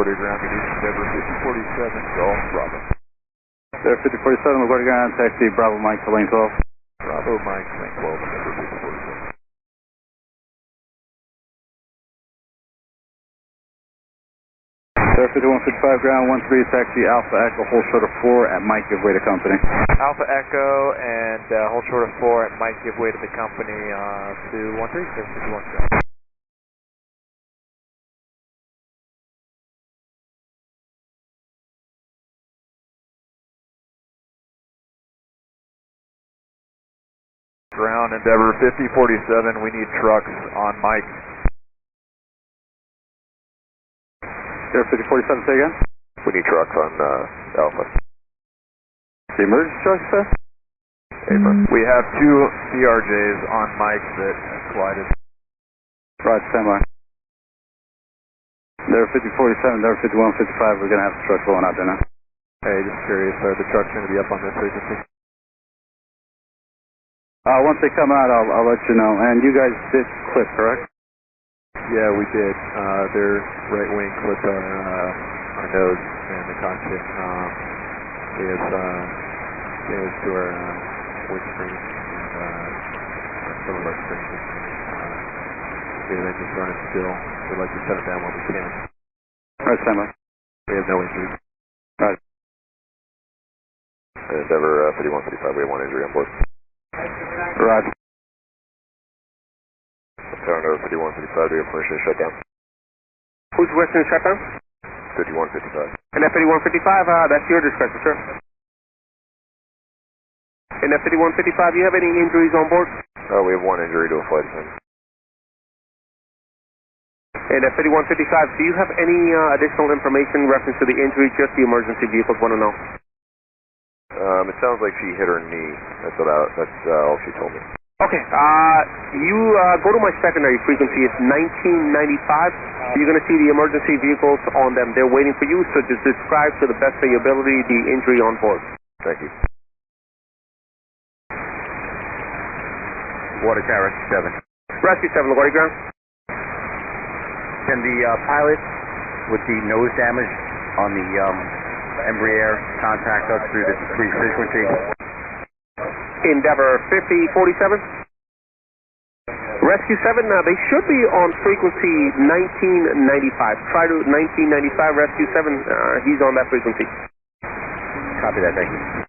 LaGuardia ground, Endeavor 5047, Golf, Bravo. There, 5047, LaGuardia ground, taxi Bravo Mike to lane 12. Bravo Mike, lane 12, Endeavor 5047. There, 5155 ground, 13, taxi Alpha Echo, hold short of 4 at Mike, give way to company. Alpha Echo and hold short of 4 at Mike, give way to the company to 13, 751. Ground Endeavor 5047, we need trucks on Mike. There, 5047, say again? We need trucks on Alpha. The emergency truck, you said? We have 2 CRJs on Mike that collided. Roger, standby. There, 5047, there, 5155, we're going to have the truck going out there now. Hey, just curious, are the trucks going to be up on this frequency? Once they come out, I'll let you know. And you guys did clip, correct? Yeah, we did. Their right wing clipped our nose and the cockpit. Gave us to our windscreen and some of our screens. The engine's running still. We'd like to shut it down when we can. Right, standby. We have no injuries. Right. Endeavor 5155, we have 1 injury on board. Right. Endeavor 5155, do you have permission to shut down? Who's requesting a shutdown? 5155. And that 5155, that's your discretion, sir. And that 5155, you have any injuries on board? We have 1 injury to a flight attendant. And at 5155, do you have any additional information in reference to the injury? Just the emergency vehicles want to know. It sounds like she hit her knee. That's all she told me. Okay, you go to my secondary frequency. It's 1995. You're going to see the emergency vehicles on them. They're waiting for you, so just describe to the best of your ability the injury on board. Thank you. Water Tower, Rescue 7. Rescue 7, LaGuardia ground. Can the pilot with the nose damage on the Embraer contact us through the free frequency? Endeavor 5047. Rescue 7, they should be on frequency 1995. Try to 1995, Rescue 7, he's on that frequency. Copy that, thank you.